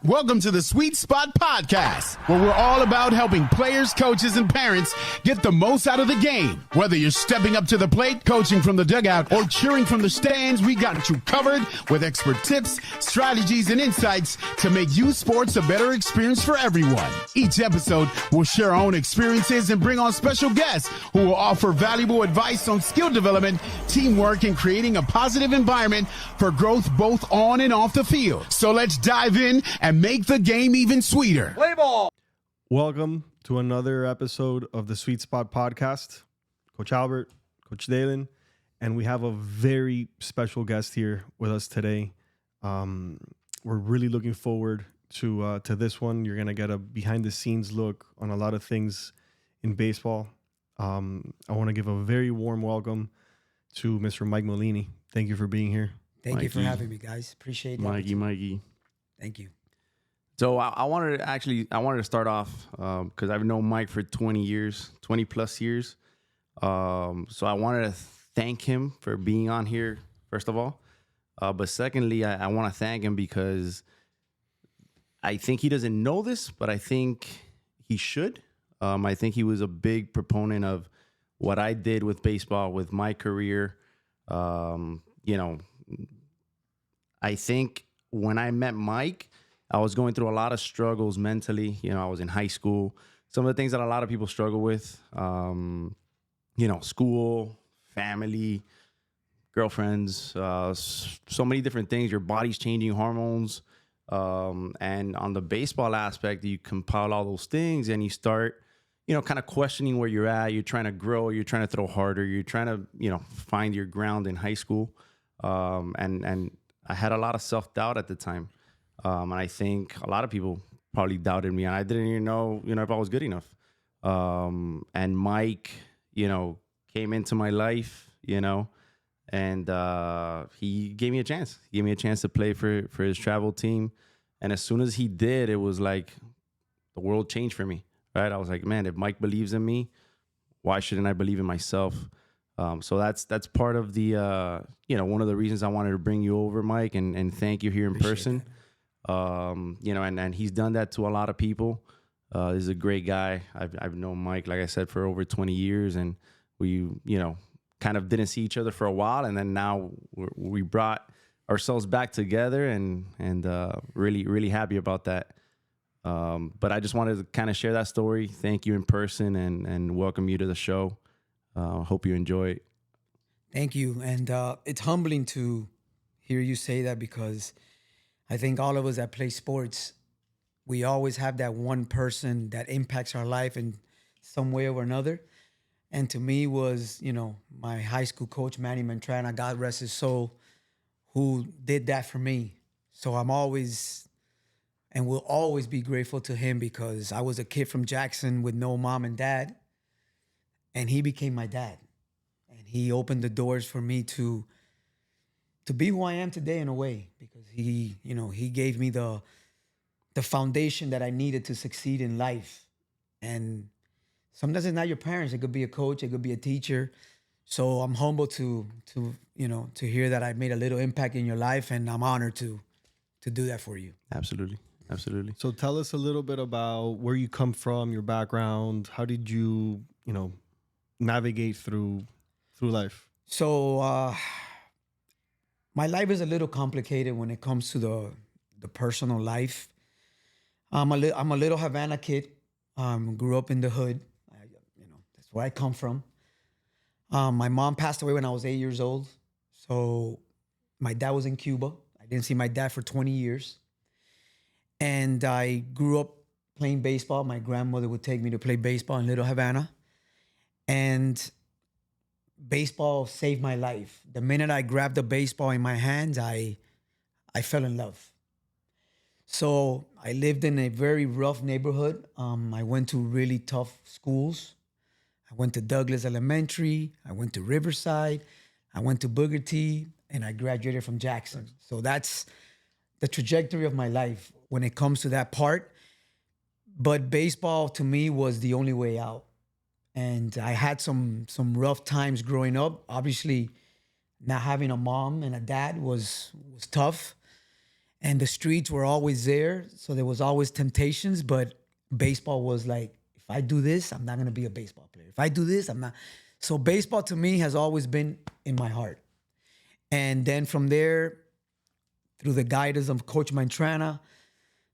Welcome to the Sweet Spot Podcast, where we're all about helping players, coaches, and parents get the most out of the game. Whether you're stepping up to the plate, coaching from the dugout, or cheering from the stands, we got you covered with expert tips, strategies, and insights to make youth sports a better experience for everyone. Each episode, we'll share our own experiences and bring on special guests who will offer valuable advice on skill development, teamwork, and creating a positive environment for growth both on and off the field. So let's dive in and make the game even sweeter. Play ball. Welcome to another episode of the Sweet Spot Podcast. Coach Albert, Coach Daylan, and we have a very special guest here with us today. We're really looking forward to this one. You're going to get a behind-the-scenes look on a lot of things in baseball. I want to give a very warm welcome to Mr. Mike Maulini. Thank you for being here. Thank you for having me, guys. Appreciate it. Mikey. Thank you. So I wanted to start off because I've known Mike for 20 plus years. So I wanted to thank him for being on here, first of all. But secondly, I want to thank him because I think he doesn't know this, but I think he should. I think he was a big proponent of what I did with baseball, with my career. I think when I met Mike, I was going through a lot of struggles mentally. I was in high school. Some of the things that a lot of people struggle with, school, family, girlfriends, so many different things. Your body's changing, hormones. And on the baseball aspect, you compile all those things and you start, kind of questioning where you're at. You're trying to grow. You're trying to throw harder. You're trying to, find your ground in high school. And I had a lot of self-doubt at the time. And I think a lot of people probably doubted me, and I didn't even know, if I was good enough. And Mike, came into my life, and he gave me a chance. He gave me a chance to play for his travel team. And as soon as he did, it was like the world changed for me, right? I was like, man, if Mike believes in me, why shouldn't I believe in myself? So that's part of the, one of the reasons I wanted to bring you over, Mike, and thank you here in person. And he's done that to a lot of people. He's a great guy. I've known Mike, like I said, for over 20 years, and we, kind of didn't see each other for a while, and then now we brought ourselves back together, and really, really happy about that. But I just wanted to kind of share that story. Thank you in person, and welcome you to the show. Hope you enjoy it. Thank you. And it's humbling to hear you say that, because I think all of us that play sports, we always have that one person that impacts our life in some way or another. And to me was, my high school coach, Manny Mantrana, God rest his soul, who did that for me. So I'm always and will always be grateful to him, because I was a kid from Jackson with no mom and dad, and he became my dad. And he opened the doors for me to be who I am today, in a way, because he gave me the foundation that I needed to succeed in life. And sometimes it's not your parents. It could be a coach. It could be a teacher. So I'm humbled to hear that I made a little impact in your life, and I'm honored to do that for you. Absolutely. So tell us a little bit about where you come from, your background. How did you, navigate through life? So my life is a little complicated when it comes to the personal life. I'm a little Havana kid. Grew up in the hood. That's where I come from. My mom passed away when I was 8 years old. So my dad was in Cuba. I didn't see my dad for 20 years. And I grew up playing baseball. My grandmother would take me to play baseball in Little Havana. And baseball saved my life. The minute I grabbed the baseball in my hands, I fell in love. So I lived in a very rough neighborhood. I went to really tough schools. I went to Douglas Elementary. I went to Riverside. I went to Booker T, and I graduated from Jackson. So that's the trajectory of my life when it comes to that part. But baseball to me was the only way out. And I had some rough times growing up. Obviously, not having a mom and a dad was tough. and the streets were always there. So there was always temptations, but baseball was like, if I do this, I'm not going to be a baseball player. If I do this, I'm not. So baseball to me has always been in my heart. And then from there, through the guidance of Coach Mantrana,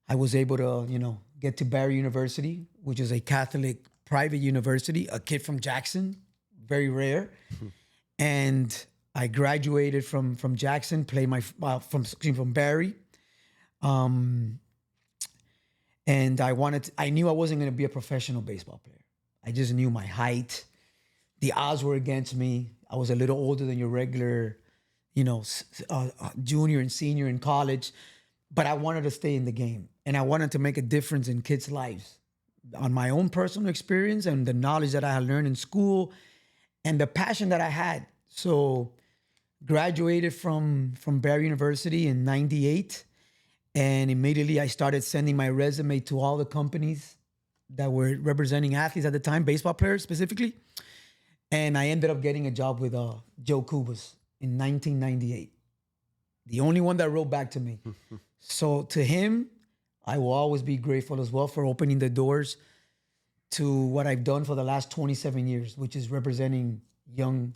I was able to, get to Barry University, which is a Catholic private university, a kid from Jackson, very rare. And I graduated from Jackson, played from Barry. And I knew I wasn't going to be a professional baseball player. I just knew my height. The odds were against me. I was a little older than your regular, junior and senior in college, but I wanted to stay in the game and I wanted to make a difference in kids' lives on my own personal experience and the knowledge that I had learned in school and the passion that I had. So graduated from Barry University in 98. And immediately I started sending my resume to all the companies that were representing athletes at the time, baseball players specifically. And I ended up getting a job with Joe Kubas in 1998. The only one that wrote back to me. So to him, I will always be grateful as well for opening the doors to what I've done for the last 27 years, which is representing young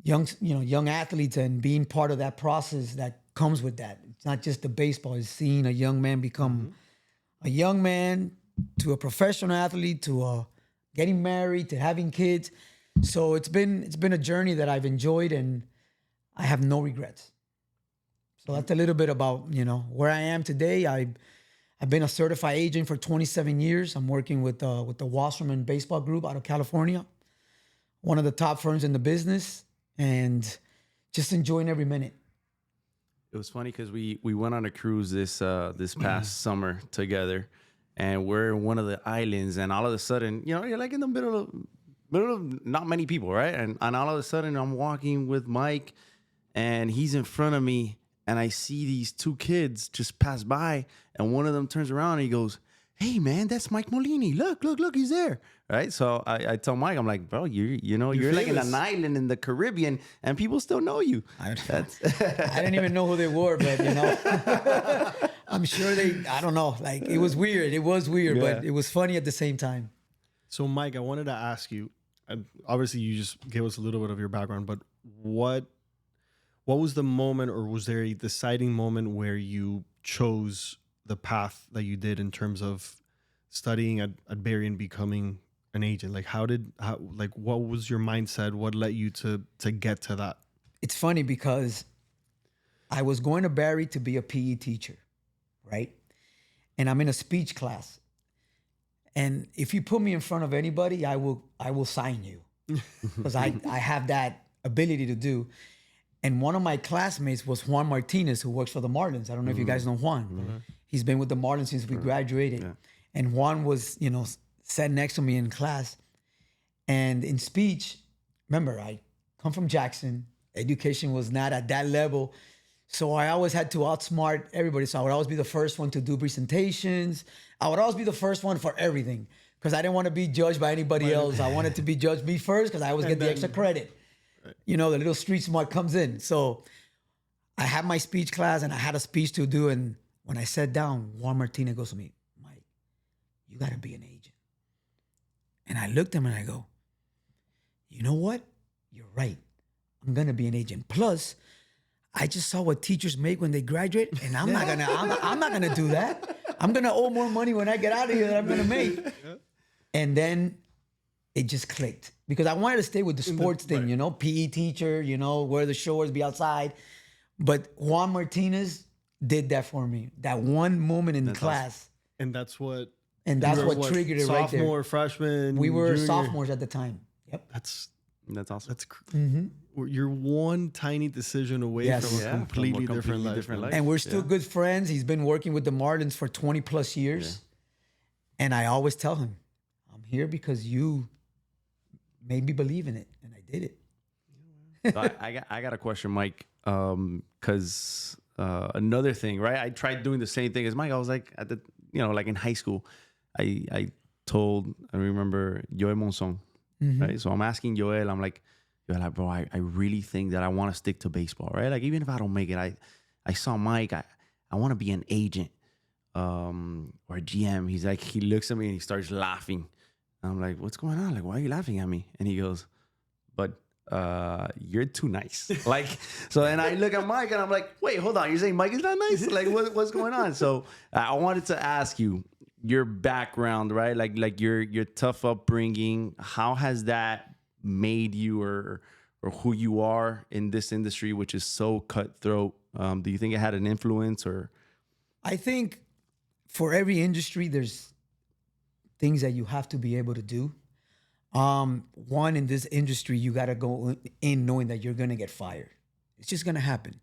athletes and being part of that process that comes with that. It's not just the baseball, it's seeing a young man become a young man to a professional athlete, to getting married, to having kids. So it's been a journey that I've enjoyed and I have no regrets. So that's a little bit about, where I am today. I've been a certified agent for 27 years. I'm working with the Wasserman baseball group out of California, one of the top firms in the business, and just enjoying every minute. It was funny because we went on a cruise this past summer together, and we're in one of the islands, and all of a sudden, you're like in the middle of not many people, right? And all of a sudden, I'm walking with Mike, and he's in front of me, and I see these two kids just pass by, and one of them turns around and he goes, "Hey man, that's Mike Maulini. Look, he's there." Right? So I tell Mike, I'm like, "Bro, you're like in an island in the Caribbean and people still know you." I didn't even know who they were, but I'm sure I don't know. Like it was weird. It was weird, but it was funny at the same time. So Mike, I wanted to ask you, obviously you just gave us a little bit of your background, but what was the moment, or was there a deciding moment where you chose the path that you did in terms of studying at Barry and becoming an agent? Like what was your mindset? What led you to get to that? It's funny because I was going to Barry to be a PE teacher, right? And I'm in a speech class. And if you put me in front of anybody, I will sign you because I have that ability to do. And one of my classmates was Juan Martinez, who works for the Marlins. I don't know if you guys know Juan. He's been with the Marlins since we graduated. Yeah. And Juan was, sat next to me in class. And in speech, remember, I come from Jackson. Education was not at that level. So I always had to outsmart everybody. So I would always be the first one to do presentations. I would always be the first one for everything because I didn't want to be judged by anybody else. I wanted to be judged me first because I always get the extra credit. Right. The little street smart comes in. So I had my speech class and I had a speech to do. And when I sat down, Juan Martinez goes to me, "Mike, you got to be an agent." And I looked at him and I go, "You know what? You're right. I'm going to be an agent. Plus, I just saw what teachers make when they graduate, and I'm not gonna do that. I'm gonna owe more money when I get out of here than I'm gonna make." Yeah. And then it just clicked because I wanted to stay with the sports thing, PE teacher, wear the shorts, be outside. But Juan Martinez did that for me. That one moment in class, awesome. And that's what triggered it right there. Sophomore, freshman, we were junior. Sophomores at the time. Yep. That's awesome. You're one tiny decision away from a completely different life. And we're still good friends. He's been working with the Marlins for 20 plus years. Yeah. And I always tell him, "I'm here because you made me believe in it." And I did it. So I got a question, Mike, because another thing, right? I tried doing the same thing as Mike. I was like, like in high school, I remember Joel Monson, right? So I'm asking Joel, I'm like, "Bro, I really think that I want to stick to baseball, right? Like, even if I don't make it, I saw Mike, I want to be an agent or a GM. He's like, he looks at me and he starts laughing. I'm like, what's going on? Like, why are you laughing at me? And he goes, but you're too nice. Like, so then I look at Mike and I'm like, wait, hold on. You're saying Mike is not nice? Like, what's going on? So I wanted to ask you your background, right? Like your tough upbringing. How has that made you or who you are in this industry, which is so cutthroat? Do you think it had an influence or? I think for every industry, there's things that you have to be able to do. One, in this industry, you got to go in knowing that you're going to get fired. It's just going to happen.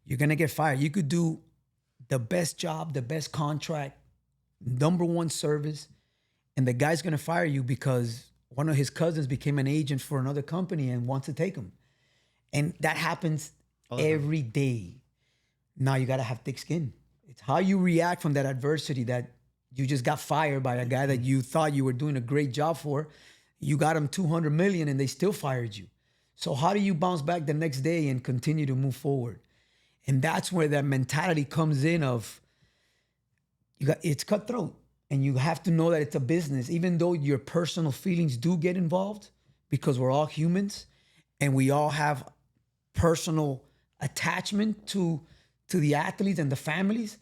You're going to get fired. You could do the best job, the best contract, #1 service, and the guy's going to fire you because one of his cousins became an agent for another company and wants to take him. And that happens every day. Now you got to have thick skin. It's how you react from that adversity that you just got fired by a guy that you thought you were doing a great job for. You got them $200 million and they still fired you. So how do you bounce back the next day and continue to move forward? And that's where that mentality comes in of it's cutthroat. And you have to know that it's a business, even though your personal feelings do get involved, because we're all humans and we all have personal attachment to the athletes and the families.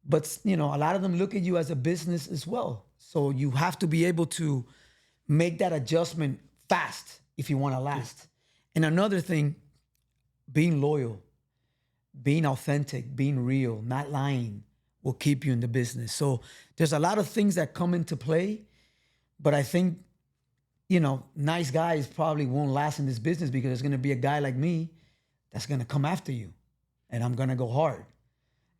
But, a lot of them look at you as a business as well. So you have to be able to make that adjustment fast if you want to last. And another thing, being loyal, being authentic, being real, not lying will keep you in the business. So there's a lot of things that come into play, but I think, nice guys probably won't last in this business because there's going to be a guy like me that's going to come after you and I'm going to go hard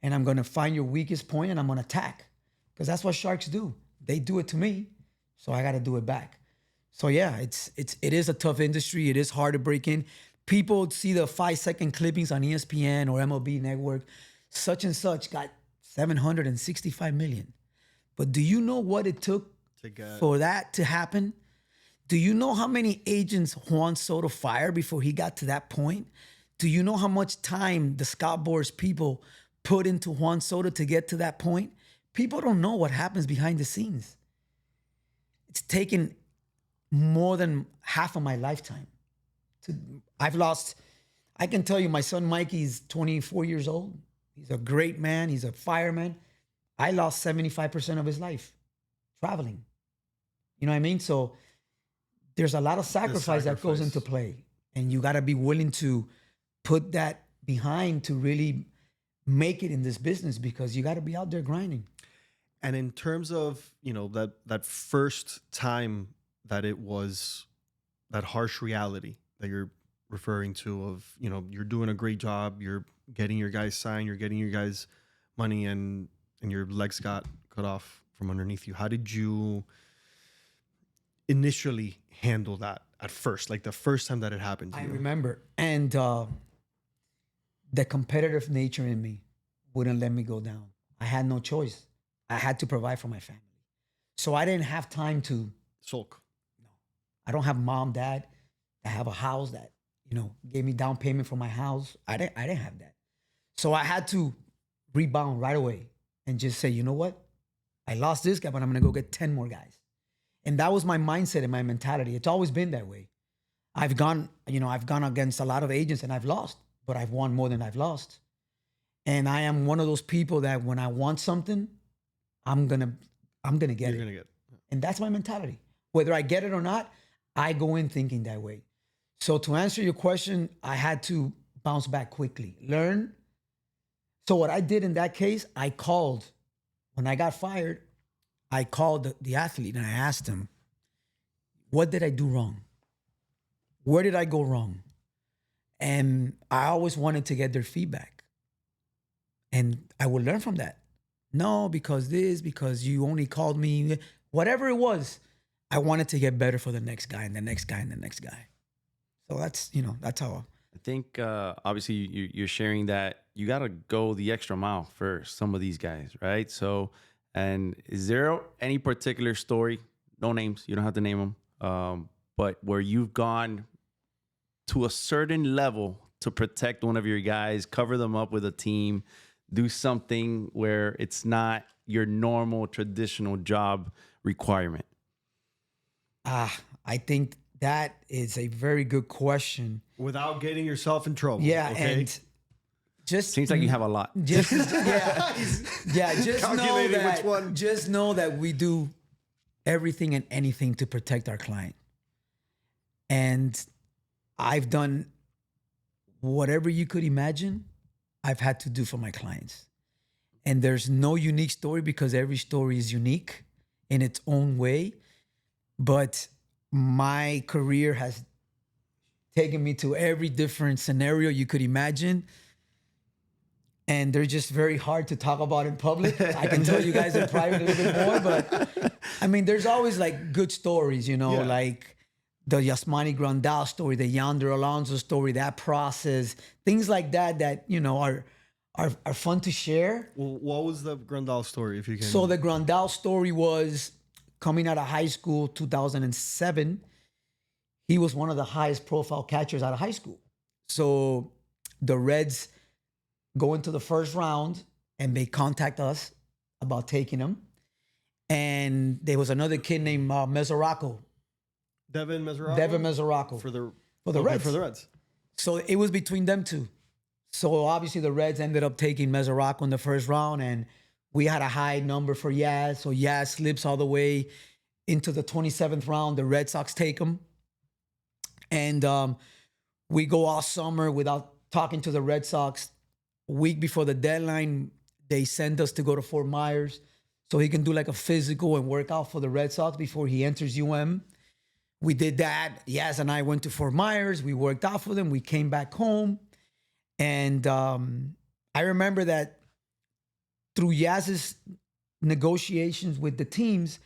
and I'm going to find your weakest point and I'm going to attack because that's what sharks do. They do it to me. So I got to do it back. So yeah, it is a tough industry. It is hard to break in. People see the 5-second clippings on ESPN or MLB Network. Such and such got $765 million. But do you know what it took for that to happen? Do you know how many agents Juan Soto fired before he got to that point? Do you know how much time the Scott Boras people put into Juan Soto to get to that point? People don't know what happens behind the scenes. It's taken more than half of my lifetime. I can tell you, my son Mikey's 24 years old. He's a great man. He's a fireman. I lost 75% of his life traveling. You know what I mean? So there's a lot of sacrifice that goes into play. And you got to be willing to put that behind to really make it in this business because you got to be out there grinding. And in terms of, that first time that it was that harsh reality that you're referring to of, you're doing a great job, you're getting your guys signed, you're getting your guys money and your legs got cut off from underneath you. How did you initially handle that at first? Like the first time that it happened to you? I remember. And the competitive nature in me wouldn't let me go down. I had no choice. I had to provide for my family. So I didn't have time to sulk. No. I don't have mom, dad. I have a house that, gave me down payment for my house. I didn't have that. So I had to rebound right away and just say, you know what? I lost this guy, but I'm going to go get 10 more guys. And that was my mindset and my mentality. It's always been that way. I've gone against a lot of agents and I've lost, but I've won more than I've lost. And I am one of those people that when I want something, I'm gonna get it. You're gonna get it. And that's my mentality. Whether I get it or not, I go in thinking that way. So to answer your question, I had to bounce back quickly, learn. So what I did in that case, I called, when I got fired, I called the athlete and I asked him, what did I do wrong? Where did I go wrong? And I always wanted to get their feedback. And I would learn from that. No, because you only called me, whatever it was, I wanted to get better for the next guy and the next guy and the next guy. So that's how. I think obviously you're sharing that you got to go the extra mile for some of these guys, right? So, and is there any particular story, no names, you don't have to name them, but where you've gone to a certain level to protect one of your guys, cover them up with a team do something where it's not your normal traditional job requirement? I think that is a very good question. Without getting yourself in trouble. Yeah, okay? and just Seems like you have a lot. just yeah, just know Calculating which that one. just know that we do everything and anything to protect our client. And I've done whatever you could imagine, I've had to do for my clients. And there's no unique story because every story is unique in its own way. But my career has taken me to every different scenario you could imagine. And they're just very hard to talk about in public. I can tell you guys in private a little bit more, but I mean, there's always like good stories, you know, like the Yasmani Grandal story, the Yonder Alonso story, that process, things like that, you know, are fun to share. Well, what was the Grandal story, if you can? So the Grandal story was coming out of high school, 2007. He was one of the highest profile catchers out of high school. So the Reds go into the first round and they contact us about taking him. And there was another kid named Mesoraco. Devin Mesoraco? Devin Mesoraco. For the Reds. For the Reds. So it was between them two. So obviously the Reds ended up taking Mesoraco in the first round, and we had a high number for Yaz. So Yaz slips all the way into the 27th round. The Red Sox take him. And we go all summer without talking to the Red Sox. A week before the deadline, they send us to go to Fort Myers so he can do like a physical and work out for the Red Sox before he enters UM. We did that. Yaz and I went to Fort Myers. We worked out for them. We came back home. And I remember that through Yaz's negotiations with the teams,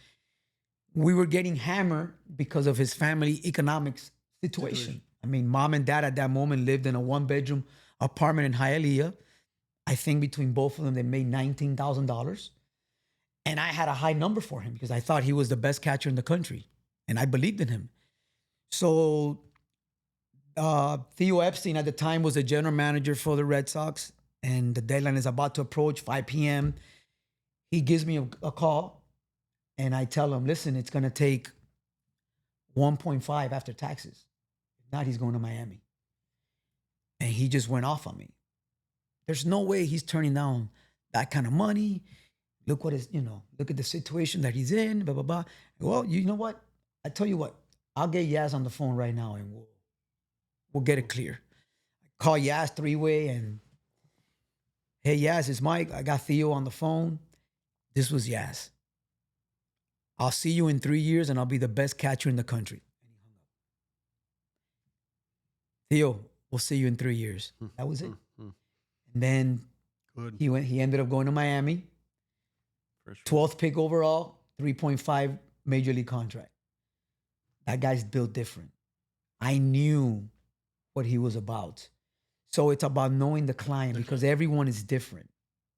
we were getting hammered because of his family economics situation. I mean, mom and dad at that moment lived in a one-bedroom apartment in Hialeah. I think between both of them, they made $19,000. And I had a high number for him because I thought he was the best catcher in the country. And I believed in him. So Theo Epstein at the time was the general manager for the Red Sox. And the deadline is about to approach, 5 p.m. He gives me a call. And I tell him, listen, it's going to take 1.5 after taxes. If not, he's going to Miami. And he just went off on me. There's no way he's turning down that kind of money. Look what is, look at the situation that he's in, blah, blah, blah. Well, you know what? I tell you what, I'll get Yaz on the phone right now and we'll get it clear. I call Yaz three-way and, hey, Yaz, it's Mike. I got Theo on the phone. This was Yaz. I'll see you in 3 years and I'll be the best catcher in the country. Theo, we'll see you in 3 years. That was it. And then he ended up going to Miami. 12th pick overall, 3.5 major league contract. That guy's built different. I knew what he was about. So it's about knowing the client because everyone is different.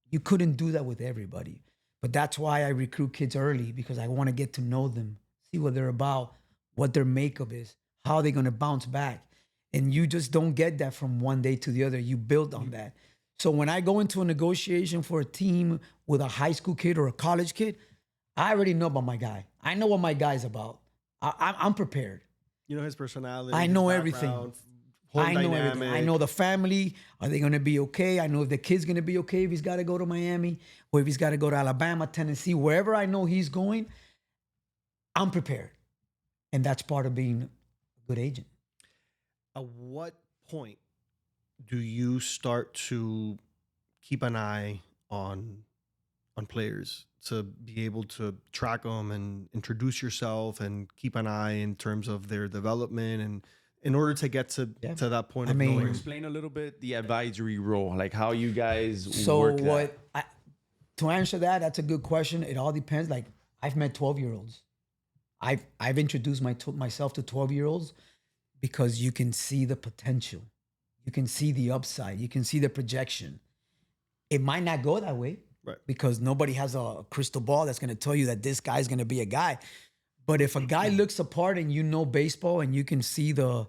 You couldn't do that with everybody. But that's why I recruit kids early because I want to get to know them, see what they're about, what their makeup is, how they're going to bounce back. And you just don't get that from one day to the other. You build on that. So when I go into a negotiation for a team with a high school kid or a college kid, I already know about my guy. I know what my guy's about. I'm prepared. You know his personality. I know everything. I know everything. I know the family. Are they going to be okay? I know if the kid's going to be okay if he's got to go to Miami or if he's got to go to Alabama, Tennessee, wherever I know he's going, I'm prepared. And that's part of being a good agent. At what point do you start to keep an eye on players to be able to track them and introduce yourself and keep an eye in terms of their development and in order to get to that point of knowing? Explain a little bit the advisory role, like how you guys work that. To answer that, that's a good question. It all depends. Like I've met 12-year-olds. I've introduced myself to 12-year-olds because you can see the potential. You can see the upside. You can see the projection. It might not go that way. Right. Because nobody has a crystal ball that's going to tell you that this guy's going to be a guy. But if a guy looks apart and you know baseball and you can see the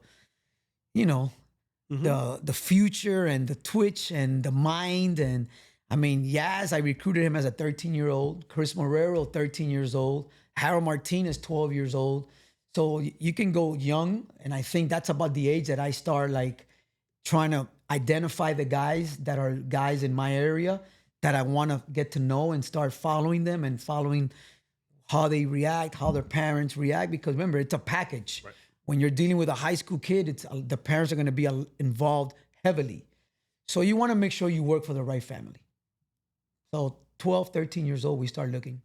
future and the twitch and the mind, and I mean, Yaz, I recruited him as a 13-year-old. Chris Marrero, 13 years old. Harold Martinez, 12 years old. So you can go young, and I think that's about the age that I start like trying to identify the guys that are guys in my area that I want to get to know and start following them and following how they react, how their parents react. Because remember, it's a package. Right. When you're dealing with a high school kid, it's the parents are going to be involved heavily. So you want to make sure you work for the right family. So 12, 13 years old, we start looking.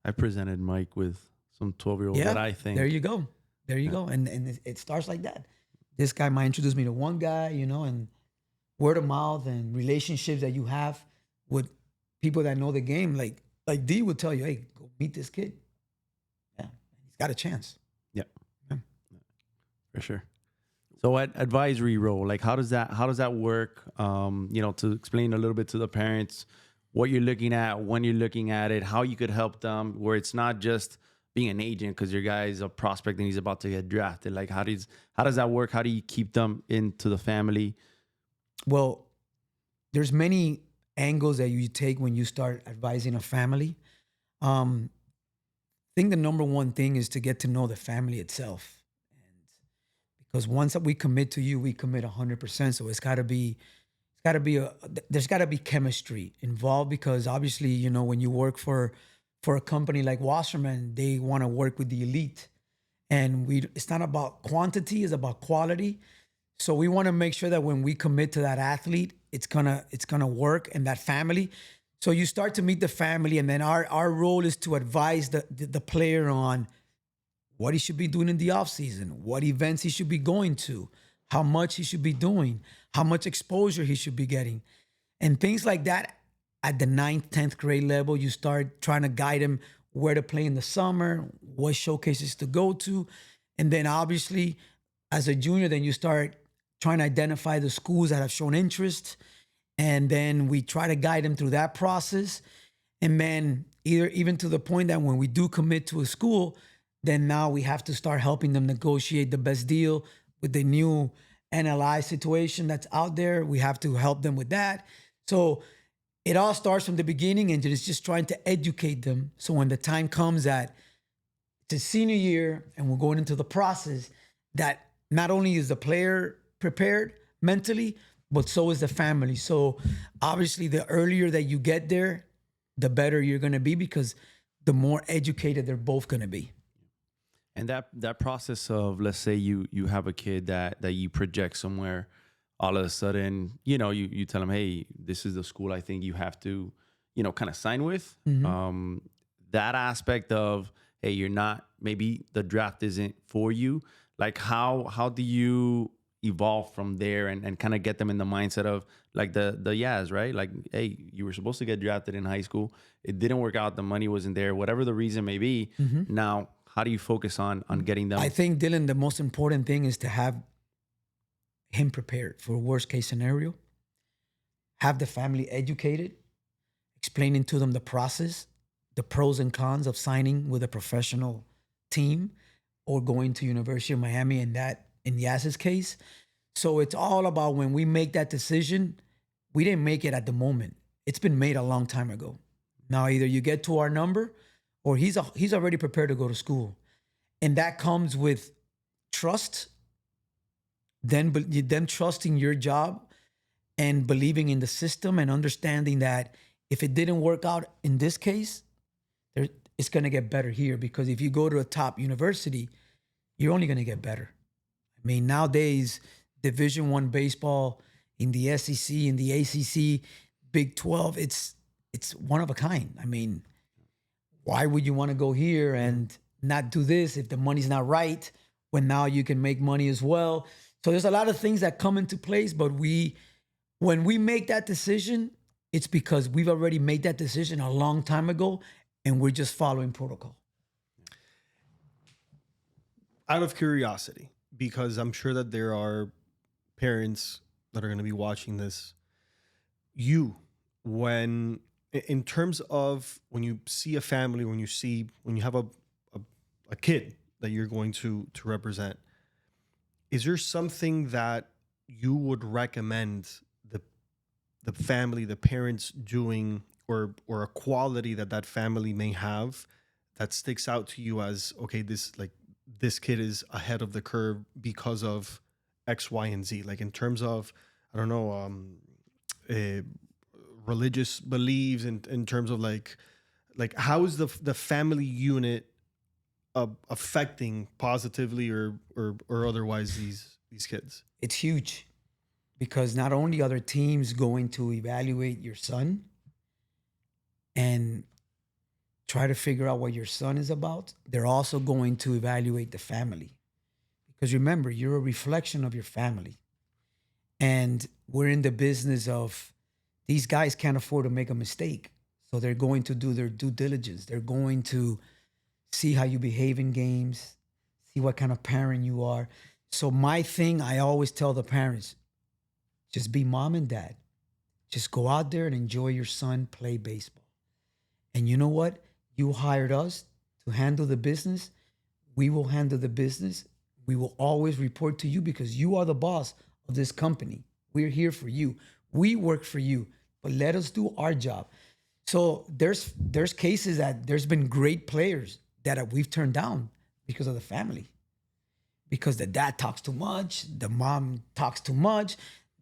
I presented Mike with some 12-year-olds that I think. There you go. There you go. And it starts like that. This guy might introduce me to one guy, you know, and word of mouth and relationships that you have with people that know the game. Like D would tell you, hey, go meet this kid. Yeah, he's got a chance. Yeah. For sure. So at advisory role, like how does that work? You know, to explain a little bit to the parents what you're looking at, when you're looking at it, how you could help them, where it's not just being an agent because your guy is a prospect and he's about to get drafted. Like how does that work? How do you keep them into the family? Well, there's many angles that you take when you start advising a family. I think the number one thing is to get to know the family itself. Because once that we commit to you, we commit 100%. So there's got to be chemistry involved, because obviously, you know, when you work for a company like Wasserman, they want to work with the elite, and it's not about quantity, it's about quality. So we want to make sure that when we commit to that athlete, it's gonna work, and that family. So you start to meet the family, and then our role is to advise the player on what he should be doing in the off season, what events he should be going to, how much he should be doing, how much exposure he should be getting, and things like that. At the 9th, 10th grade level, you start trying to guide him where to play in the summer, what showcases to go to. And then obviously, as a junior, then you start trying to identify the schools that have shown interest. And then we try to guide them through that process. And then even to the point that when we do commit to a school, then now we have to start helping them negotiate the best deal with the new NLI situation that's out there. We have to help them with that. So it all starts from the beginning, and it's just trying to educate them. So when the time comes that it's a senior year and we're going into the process, that not only is the player prepared mentally, but so is the family. So obviously the earlier that you get there, the better you're going to be, because the more educated they're both going to be. And that process of, let's say you have a kid that you project somewhere, all of a sudden, you know, you tell them, hey, this is the school I think you have to, you know, kind of sign with. Mm-hmm. That aspect of, hey, you're not, maybe the draft isn't for you. Like how do you evolve from there and kind of get them in the mindset of like the Yaz, right? Like, hey, you were supposed to get drafted in high school. It didn't work out. The money wasn't there, whatever the reason may be. Mm-hmm. Now, how do you focus on getting them? I think, Dylan, the most important thing is to have him prepared for worst case scenario, have the family educated, explaining to them the process, the pros and cons of signing with a professional team or going to University of Miami, in Yaz's case. So it's all about, when we make that decision, we didn't make it at the moment. It's been made a long time ago. Now, either you get to our number or he's already prepared to go to school. And that comes with trust, then them trusting your job and believing in the system and understanding that if it didn't work out in this case, it's going to get better here. Because if you go to a top university, you're only going to get better. I mean, nowadays, Division I baseball in the SEC, in the ACC, Big 12, it's one of a kind. I mean, why would you want to go here and not do this if the money's not right, when now you can make money as well? So there's a lot of things that come into place, but when we make that decision, it's because we've already made that decision a long time ago, and we're just following protocol. Out of curiosity, because I'm sure that there are parents that are going to be watching this, when in terms of when you see a family, when you have a kid that you're going to represent, is there something that you would recommend the the family, the parents doing, or a quality that family may have that sticks out to you as, okay, this kid is ahead of the curve because of X, Y, and Z? Like in terms of, I don't know, religious beliefs, in terms of like how is the family unit affecting positively or otherwise these kids? It's huge, because not only are there teams going to evaluate your son and try to figure out what your son is about, they're also going to evaluate the family. Because remember, you're a reflection of your family. And we're in the business of, these guys can't afford to make a mistake. So they're going to do their due diligence. They're going to see how you behave in games, see what kind of parent you are. So my thing, I always tell the parents, just be mom and dad. Just go out there and enjoy your son play baseball. And you know what? You hired us to handle the business. We will handle the business. We will always report to you because you are the boss of this company. We're here for you. We work for you, but let us do our job. So there's cases that there's been great players that we've turned down because of the family. Because the dad talks too much, the mom talks too much,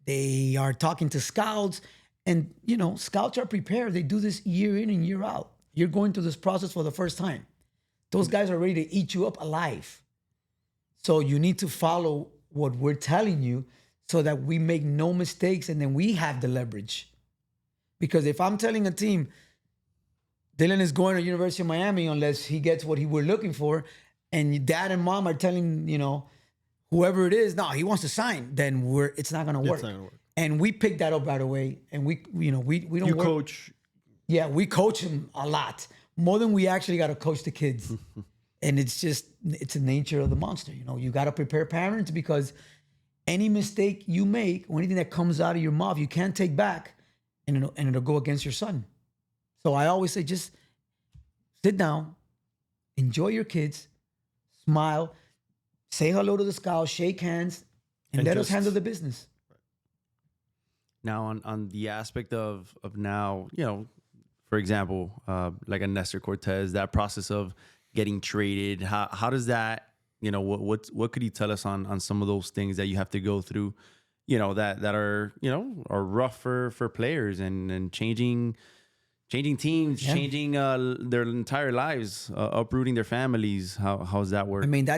they are talking to scouts. And, you know, scouts are prepared. They do this year in and year out. You're going through this process for the first time. Those guys are ready to eat you up alive. So you need to follow what we're telling you so that we make no mistakes and then we have the leverage. Because if I'm telling a team, Daylan is going to University of Miami unless he gets what he were looking for, and dad and mom are telling, you know, whoever it is, no, he wants to sign, then it's not gonna work. It's not gonna work. And we picked that up right away. And we don't You work. coach. Yeah, we coach him a lot. More than we actually got to coach the kids. And it's the nature of the monster. You know, you got to prepare parents, because any mistake you make or anything that comes out of your mouth, you can't take back, and it'll go against your son. So I always say, just sit down, enjoy your kids, smile, say hello to the scouts, shake hands, and let us handle the business. Now, on the aspect of now, you know, for example, like a Nestor Cortez, that process of getting traded, how does that, you know, what could you tell us on some of those things that you have to go through, you know, that are, you know, are rough for players and changing teams, changing their entire lives, uprooting their families. How's that work? I mean,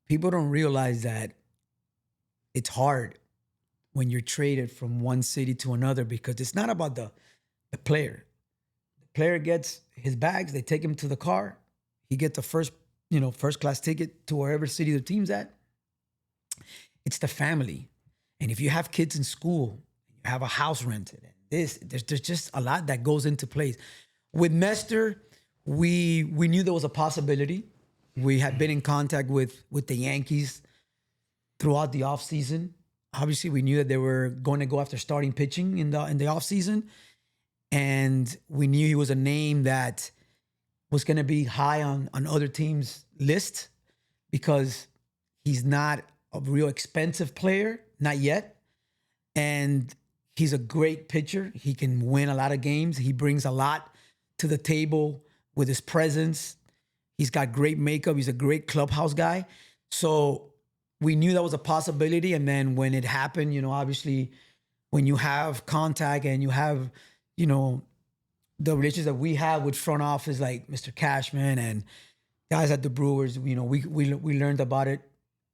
people don't realize that it's hard when you're traded from one city to another, because it's not about the player. The player gets his bags, they take him to the car, he gets the first class ticket to wherever city the team's at. It's the family. And if you have kids in school, you have a house rented, there's just a lot that goes into place. With Nestor, we knew there was a possibility. We had been in contact with the Yankees throughout the offseason. Obviously, we knew that they were going to go after starting pitching in the offseason. And we knew he was a name that was going to be high on other teams' list, because he's not a real expensive player, not yet. And he's a great pitcher. He can win a lot of games. He brings a lot to the table with his presence. He's got great makeup. He's a great clubhouse guy. So we knew that was a possibility. And then when it happened, you know, obviously when you have contact and you have, you know, the relations that we have with front office, like Mr. Cashman and guys at the Brewers, you know, we learned about it.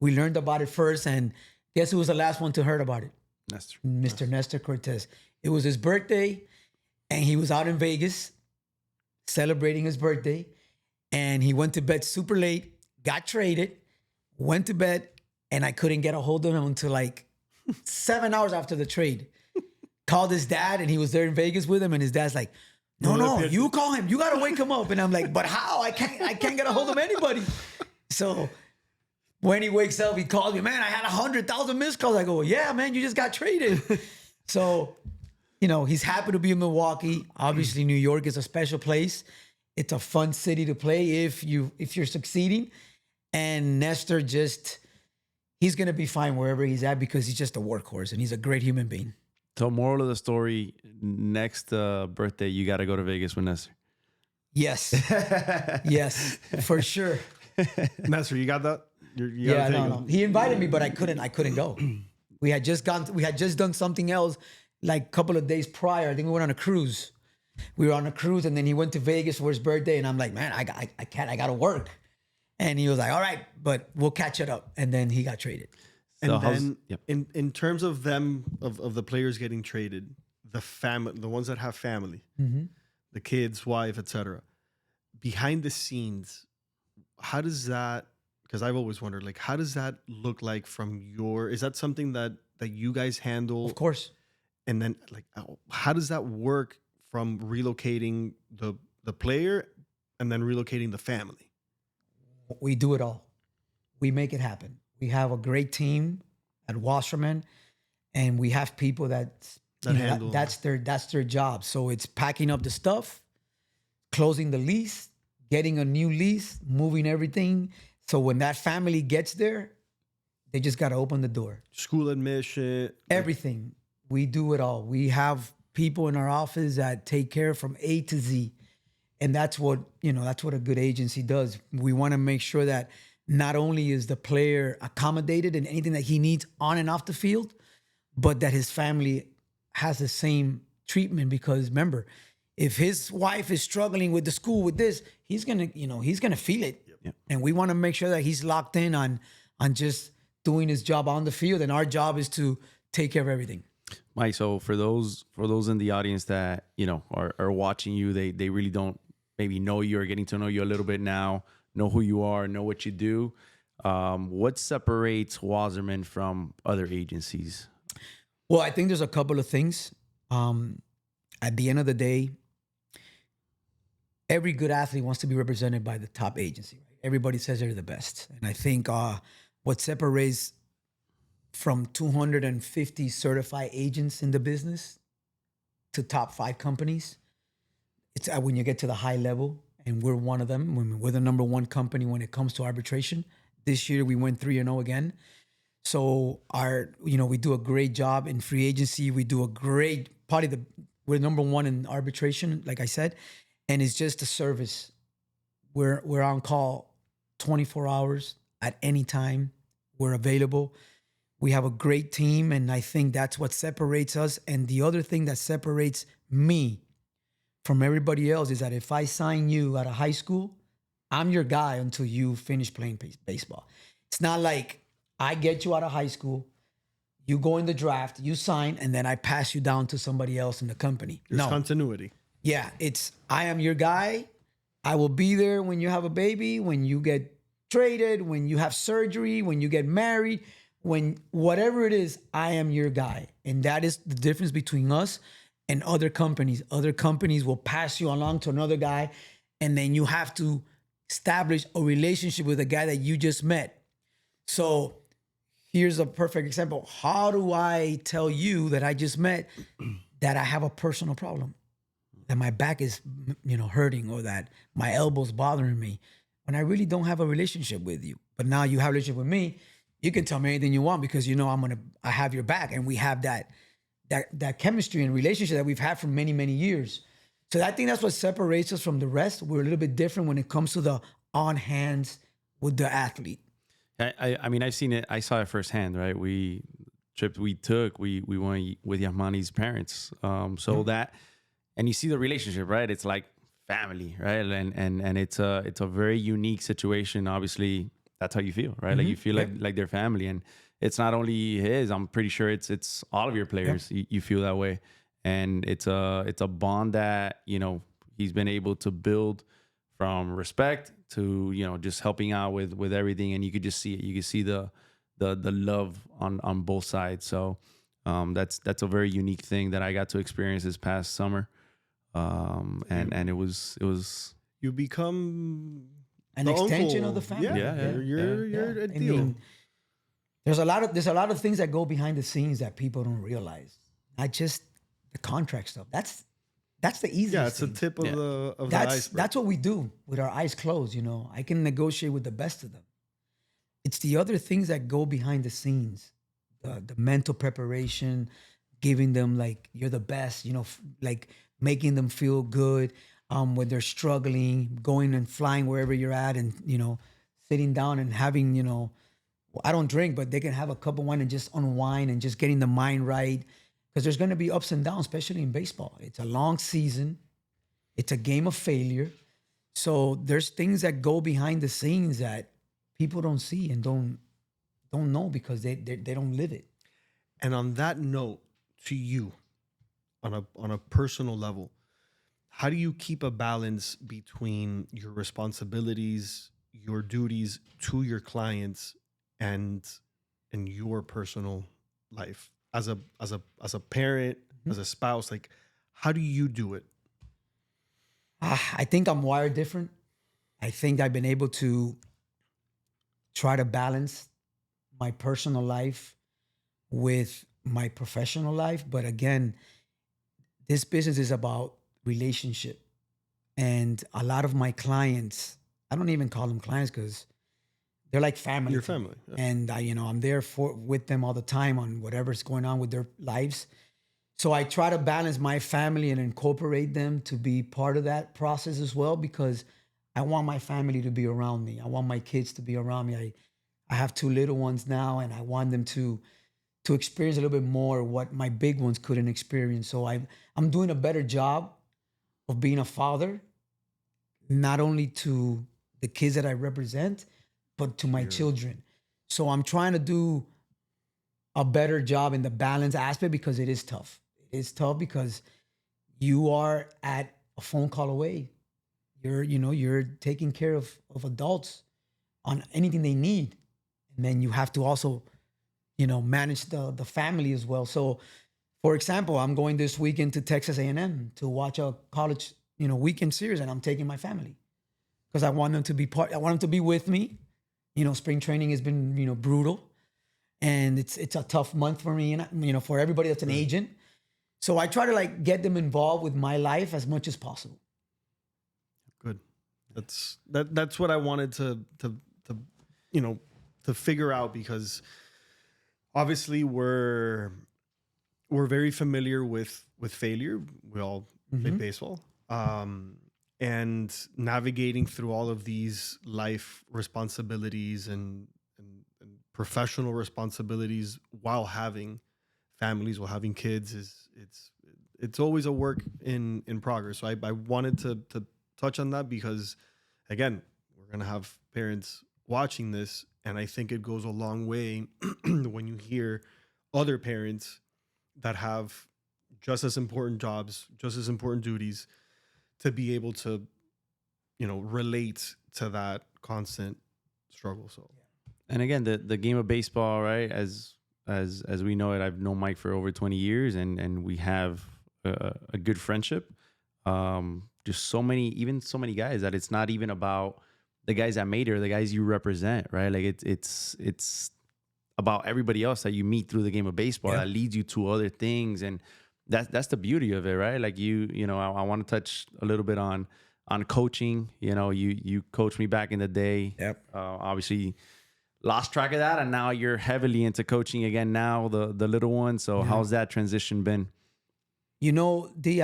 We learned about it first, and guess who was the last one to hear about it? Mr. Nestor Cortez. It was his birthday, and he was out in Vegas celebrating his birthday, and he went to bed super late, got traded, went to bed, and I couldn't get a hold of him until like 7 hours after the trade. Called his dad, and he was there in Vegas with him, and his dad's like, no, you call him. You got to wake him up. And I'm like, but how? I can't get a hold of anybody. So when he wakes up, he calls me, man, I had 100,000 missed calls. I go, yeah, man, you just got traded. So, you know, he's happy to be in Milwaukee. Obviously, New York is a special place. It's a fun city to play if you're succeeding. And Nestor he's going to be fine wherever he's at, because he's just a workhorse and he's a great human being. So, moral of the story: next birthday, you got to go to Vegas with Nestor. Yes. Yes, for sure. Nestor, you got that? Yeah, no. He invited me, but I couldn't go. We had just done something else like a couple of days prior. I think we went on a cruise. We were on a cruise, and then he went to Vegas for his birthday, and I'm like, man, I can't, I gotta work. And he was like, all right, but we'll catch it up. And then he got traded. And So then in terms of them, of the players getting traded, the ones that have family, the kids, wife, etc. Behind the scenes, how does that, because I've always wondered, like, how does that look like from is that something that you guys handle? Of course. And then, like, how does that work from relocating the player and then relocating the family? We do it all. We make it happen. We have a great team at Wasserman, and we have people that's their job. So it's packing up the stuff, closing the lease, getting a new lease, moving everything. So when that family gets there, they just got to open the door. School admission, Everything. We do it all. We have people in our office that take care from A to Z. And that's what a good agency does. We want to make sure that not only is the player accommodated in anything that he needs on and off the field, but that his family has the same treatment. Because remember, if his wife is struggling with the school with this, he's gonna feel it. Yep. And we want to make sure that he's locked in on just doing his job on the field. And our job is to take care of everything. Mike, so for those in the audience that are watching you, they really don't maybe know you or getting to know you a little bit now, know who you are, know what you do. What separates Wasserman from other agencies? Well, I think there's a couple of things. At the end of the day, every good athlete wants to be represented by the top agency. Right? Everybody says they're the best. And I think what separates from 250 certified agents in the business to top 5 companies, it's when you get to the high level, and we're one of them. We're the number 1 company when it comes to arbitration. This year we went 3-0 again. So we do a great job in free agency. We do a great, we're number 1 in arbitration, like I said, and it's just a service. We're on call 24 hours at any time. We're available. We have a great team, and I think that's what separates us. And the other thing that separates me from everybody else is that if I sign you out of high school, I'm your guy until you finish playing baseball. It's not like I get you out of high school, you go in the draft, you sign, and then I pass you down to somebody else in the company. There's continuity. Yeah, I am your guy. I will be there when you have a baby, when you get traded, when you have surgery, when you get married, when whatever it is, I am your guy. And that is the difference between us and other companies. Other companies will pass you along to another guy, and then you have to establish a relationship with a guy that you just met. So here's a perfect example. How do I tell you that I just met that I have a personal problem, that my back is, hurting, or that my elbow's bothering me, when I really don't have a relationship with you? But now you have a relationship with me. You can tell me anything you want because I have your back, and we have that chemistry and relationship that we've had for many, many years. So I think that's what separates us from the rest. We're a little bit different when it comes to the on hands with the athlete. I mean, I've seen it. I saw it firsthand, right? We went with Yasmani's parents. That, and you see the relationship, right? It's like family, right? And it's a very unique situation. Obviously, that's how you feel, right? Like you feel like they're family, and it's not only his. I'm pretty sure it's all of your players. Yeah. You feel that way, and it's a bond that he's been able to build from respect to just helping out with everything, and you could just see it. You could see the love on both sides. So that's a very unique thing that I got to experience this past summer, and it was you become an extension of the family. Yeah. You're a deal. I mean, there's a lot of things that go behind the scenes that people don't realize. Not just the contract stuff. That's the easiest. Yeah, it's the tip of the iceberg. That's what we do with our eyes closed. I can negotiate with the best of them. It's the other things that go behind the scenes, the mental preparation, giving them like you're the best, like making them feel good when they're struggling, going and flying wherever you're at, and sitting down and having I don't drink, but they can have a cup of wine and just unwind and just getting the mind right, because there's going to be ups and downs, especially in baseball. It's a long season. It's a game of failure. So there's things that go behind the scenes that people don't see and don't know because they don't live it. And on that note, to you, on a personal level, how do you keep a balance between your responsibilities, your duties to your clients, and your personal life as a parent, as a spouse? Like, how do you do it? I think I'm wired different. I think I've been able to try to balance my personal life with my professional life. But again, this business is about relationship. And a lot of my clients, I don't even call them clients because they're like family. Your family. Yeah. And I'm there with them all the time on whatever's going on with their lives. So I try to balance my family and incorporate them to be part of that process as well, because I want my family to be around me. I want my kids to be around me. I have 2 little ones now, and I want them to experience a little bit more what my big ones couldn't experience. So I'm doing a better job of being a father, not only to the kids that I represent, but to my children. So I'm trying to do a better job in the balance aspect, because it is tough. It's tough because you are at a phone call away. You're taking care of adults on anything they need. And then you have to also, manage the family as well. So for example, I'm going this weekend to Texas A&M to watch a college, weekend series, and I'm taking my family because I want them to be I want them to be with me. Spring training has been, brutal, and it's a tough month for me, and, for everybody that's an agent. So I try to get them involved with my life as much as possible. Good. That's what I wanted to figure out, because obviously we're very familiar with failure. We all play baseball. And navigating through all of these life responsibilities and professional responsibilities while having families, while having kids, it's always a work in progress. So I wanted to touch on that because, again, we're gonna have parents watching this, and I think it goes a long way when you hear other parents that have just as important jobs, just as important duties, to be able to, relate to that constant struggle. So, and again, the game of baseball, right? As we know it, I've known Mike for over 20 years, and we have a good friendship. Just so many guys that it's not even about the guys that made it or the guys you represent, right? Like it's about everybody else that you meet through the game of baseball that leads you to other things, and that's the beauty of it, right? Like I want to touch a little bit on coaching. You coached me back in the day. Yep. Obviously lost track of that, and now you're heavily into coaching again now, the little one. So how's that transition been? D,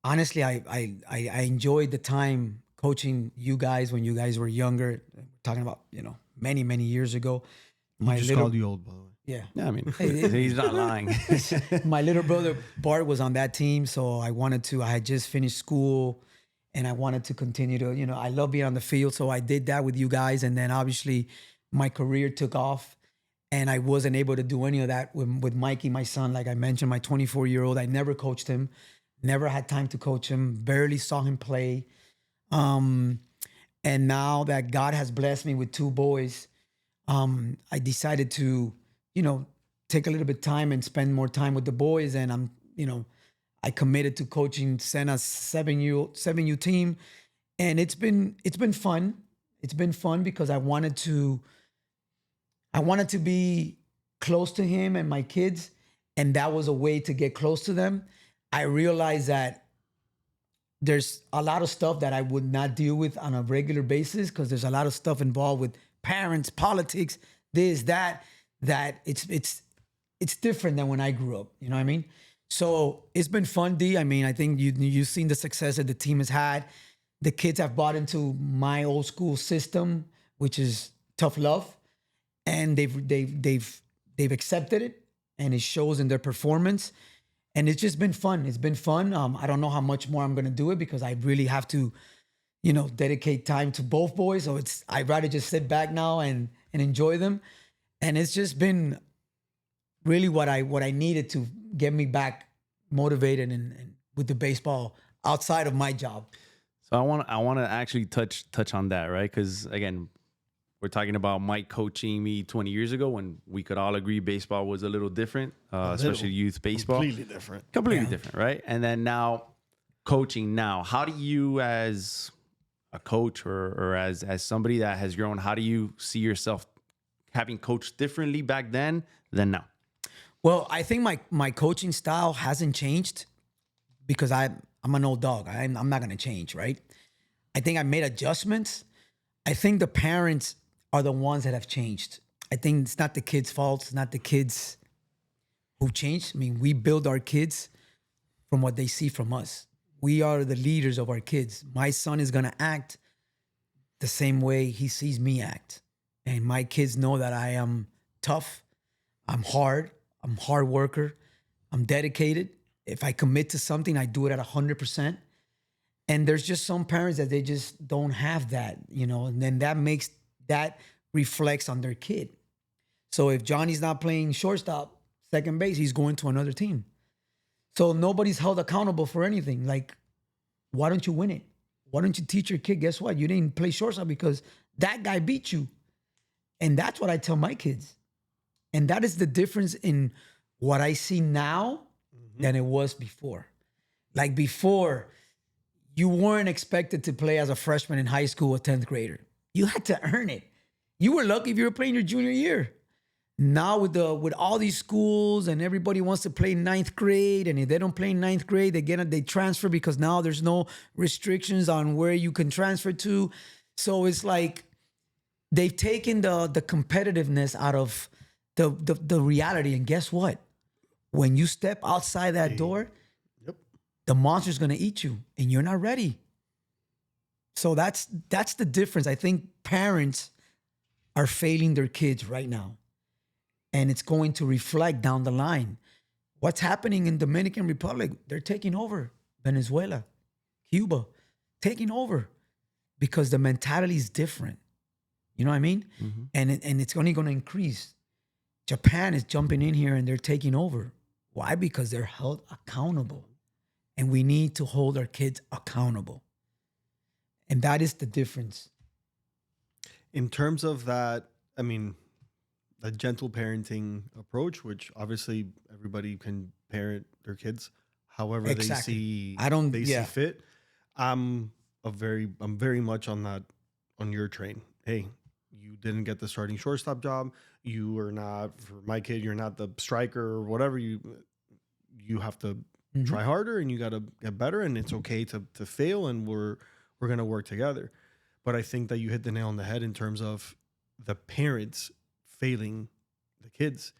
honestly I enjoyed the time coaching you guys when you guys were younger. Talking about, many, many years ago. Called you old, by the way. Yeah. Yeah, I mean, he's not lying. My little brother Bart was on that team, so I had just finished school, and I wanted to continue to, I love being on the field, so I did that with you guys. And then obviously my career took off, and I wasn't able to do any of that with Mikey, my son. Like I mentioned, my 24-year-old, I never coached him, never had time to coach him, barely saw him play. And now that God has blessed me with 2 boys, I decided to, take a little bit of time and spend more time with the boys. And I committed to coaching Senna's 7U team. And it's been fun. It's been fun because I wanted to be close to him and my kids. And that was a way to get close to them. I realized that there's a lot of stuff that I would not deal with on a regular basis, because there's a lot of stuff involved with parents, politics, this, that it's it's different than when I grew up. You know what I mean? So it's been fun, D. I mean, I think you've seen the success that the team has had. The kids have bought into my old school system, which is tough love, and they've accepted it, and it shows in their performance. And it's just been fun. It's been fun. I don't know how much more I'm gonna do it because I really have to, dedicate time to both boys. So I'd rather just sit back now and enjoy them. And it's just been really what I needed to get me back motivated and with the baseball outside of my job. So I want to actually touch on that, right? Because again, we're talking about Mike coaching me 20 years ago when we could all agree baseball was a little different, especially youth baseball. Completely different. Different, right? And then now coaching now. How do you, as a coach or as somebody that has grown, how do you see yourself having coached differently back then than now? Well, I think my coaching style hasn't changed because I'm an old dog. I'm not going to change, right? I think I made adjustments. I think the parents are the ones that have changed. I think it's not the kids' fault. It's not the kids who changed. I mean, we build our kids from what they see from us. We are the leaders of our kids. My son is going to act the same way he sees me act. And my kids know that I am tough. I'm hard worker. I'm dedicated. If I commit to something, I do it at 100%. And there's just some parents that they just don't have that, and then that reflects on their kid. So if Johnny's not playing shortstop, second base, he's going to another team. So nobody's held accountable for anything. Like, why don't you win it? Why don't you teach your kid, guess what? You didn't play shortstop because that guy beat you. And that's what I tell my kids. And that is the difference in what I see now than it was before. Like before, you weren't expected to play as a freshman in high school or 10th grader. You had to earn it. You were lucky if you were playing your junior year. Now with all these schools and everybody wants to play ninth grade, and if they don't play ninth grade, they transfer because now there's no restrictions on where you can transfer to. So it's like they've taken the competitiveness out of the reality. And guess what? When you step outside that door, the monster's gonna eat you, and you're not ready. So that's the difference. I think parents are failing their kids right now. And it's going to reflect down the line. What's happening in Dominican Republic? They're taking over. Venezuela, Cuba, taking over because the mentality is different. You know what I mean? Mm-hmm. And it's only going to increase. Japan is jumping in here and they're taking over. Why? Because they're held accountable. And we need to hold our kids accountable. And that is the difference. In terms of that, I mean, a gentle parenting approach, which obviously everybody can parent their kids however they see fit. I'm very much on your train. Hey, you didn't get the starting shortstop job. You are not, for my kid, you're not the striker or whatever. You have to try harder and you got to get better, and it's okay to fail, and we're going to work together. But I think that you hit the nail on the head in terms of the parents failing the kids,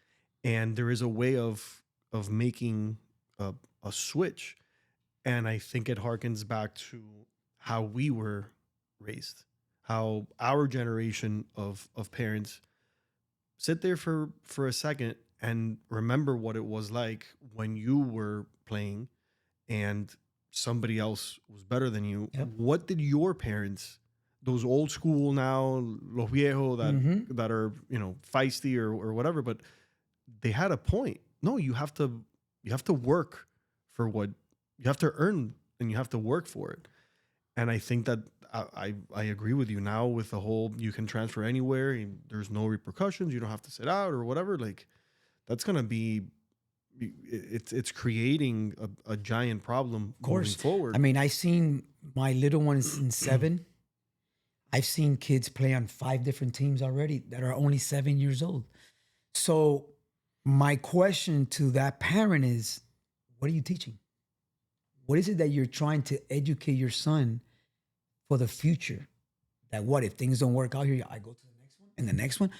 and there is a way of making a switch, and I think it harkens back to how we were raised, how our generation of parents sit there for a second and remember what it was like when you were playing and somebody else was better than you. Yep. What did your parents, those old school now, los viejos that are, feisty or whatever, but they had a point. No, you have to work for what you have to earn, and you have to work for it. And I think that I agree with you now with the whole, you can transfer anywhere and there's no repercussions. You don't have to sit out or whatever. Like, that's going to be, it's creating a giant problem moving forward. I mean, I seen my little ones in 7. I've seen kids play on 5 different teams already that are only 7 years old. So my question to that parent is, what are you teaching? What is it that you're trying to educate your son for the future? That what if things don't work out here, I go to the next one and the next one?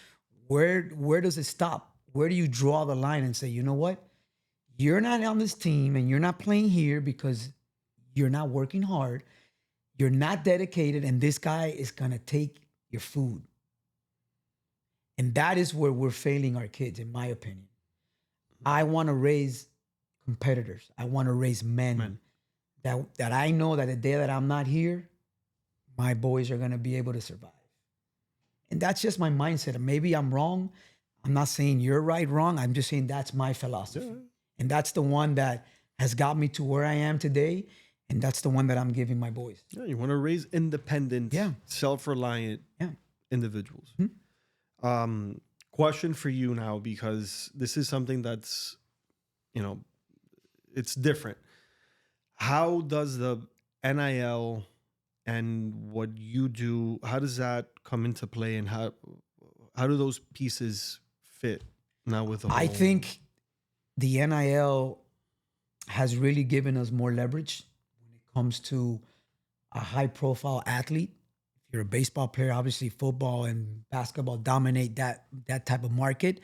Where does it stop? where do you draw the line and say, you know what? You're not on this team and you're not playing here because you're not working hard. You're not dedicated, and this guy is going to take your food. And that is where we're failing our kids, in my opinion. I want to raise competitors. I want to raise men. That I know that the day that I'm not here, my boys are going to be able to survive. And that's just my mindset. And maybe I'm wrong. I'm not saying you're right, wrong. I'm just saying that's my philosophy. Yeah. And that's the one that has got me to where I am today. And that's the one that I'm giving my boys. Yeah, you want to raise independent, self-reliant individuals. Mm-hmm. Question for you now, because this is something that's, it's different. How does the NIL and what you do, how does that come into play, and how do those pieces fit now with the whole? I think the NIL has really given us more leverage when it comes to a high-profile athlete. If you're a baseball player, obviously football and basketball dominate that type of market,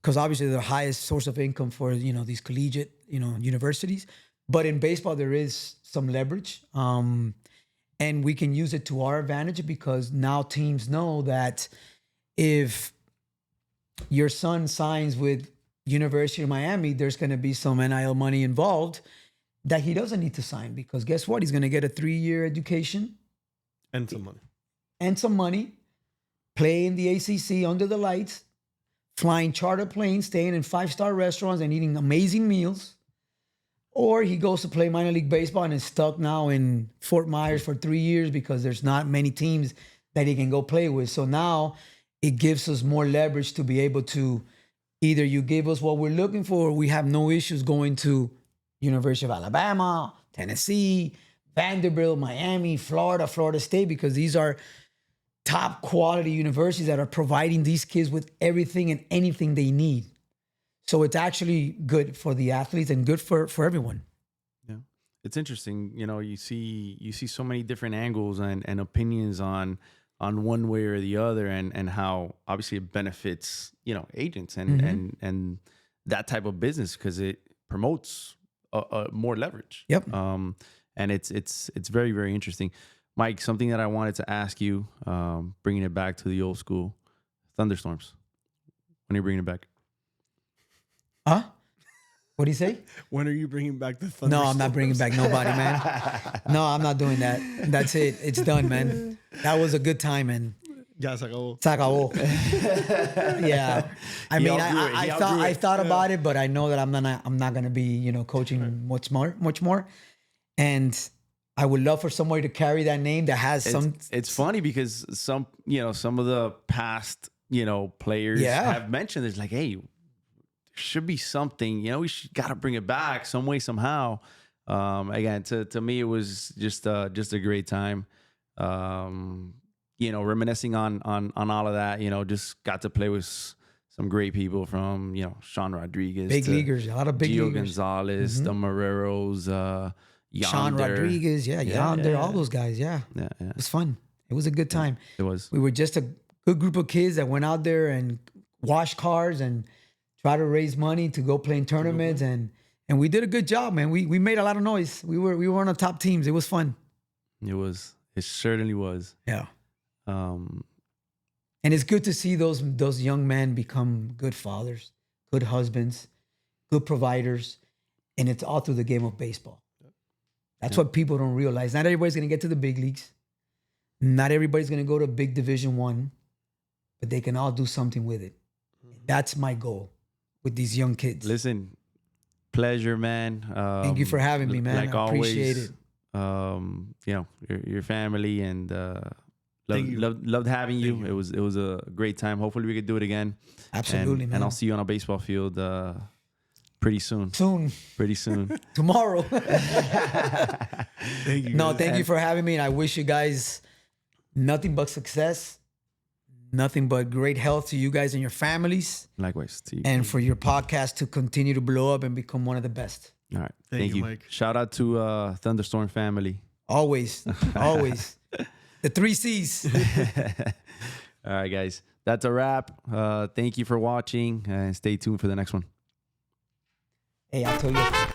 because obviously they're the highest source of income for these collegiate universities. But in baseball, there is some leverage, and we can use it to our advantage, because now teams know that if your son signs with University of Miami, there's going to be some NIL money involved that he doesn't need to sign, because guess what? He's going to get a 3-year education. And some money. And some money, play in the ACC under the lights, flying charter planes, staying in 5-star restaurants and eating amazing meals. Or he goes to play minor league baseball and is stuck now in Fort Myers for 3 years because there's not many teams that he can go play with. So now it gives us more leverage to be able to either you give us what we're looking for, or we have no issues going to University of Alabama, Tennessee, Vanderbilt, Miami, Florida, Florida State, because these are top quality universities that are providing these kids with everything and anything they need. So it's actually good for the athletes and good for everyone. Yeah, it's interesting. You see so many different angles and opinions on one way or the other, and how obviously it benefits agents and that type of business, because it promotes more leverage. Yep. And it's very, very interesting. Mike, something that I wanted to ask you, bringing it back to the old school, thunderstorms. When are you bringing it back? Huh? What do you say? When are you bringing back the thunderstorms? No, I'm not bringing back nobody, man. No, I'm not doing that. That's it. It's done, man. That was a good time, man. Ya se acabó. Se acabó. Yeah. I mean, I thought about it, but I know that I'm not gonna be, coaching much more. And I would love for somebody to carry that name that has some. It's funny because some of the past, players have mentioned there's like, hey, should be something, we got to bring it back some way, somehow. Again, to me, it was just a great time. Reminiscing on all of that, just got to play with some great people from, Sean Rodriguez, big leaguers, a lot of big Gio leaguers. Gonzalez, the Marreros, Sean Rodriguez, Yonder, all those guys, yeah. It was fun. It was a good time. It was. We were just a good group of kids that went out there and washed cars and try to raise money to go play in tournaments, and we did a good job, man. We made a lot of noise. We were one of the top teams. It was fun. It certainly was. Yeah. And it's good to see those young men become good fathers, good husbands, good providers, and it's all through the game of baseball. That's what people don't realize. Not everybody's going to get to the big leagues. Not everybody's going to go to big Division I, but they can all do something with it. That's my goal with these young kids. Listen, pleasure, man. Thank you for having me, man. Like I always, appreciate it. Your family, and loved having you. It was a great time. Hopefully we could do it again. Absolutely, man. And I'll see you on a baseball field pretty soon. Pretty soon. Tomorrow. Thank you. No, thank you for having me, and I wish you guys nothing but success. Nothing but great health to you guys and your families. Likewise to you. And for your podcast to continue to blow up and become one of the best. All right. Thank you, Mike. Shout out to Thunderstorm family. Always. Always. The 3 C's. All right, guys. that's a wrap. Thank you for watching, and stay tuned for the next one. Hey, I'll tell you.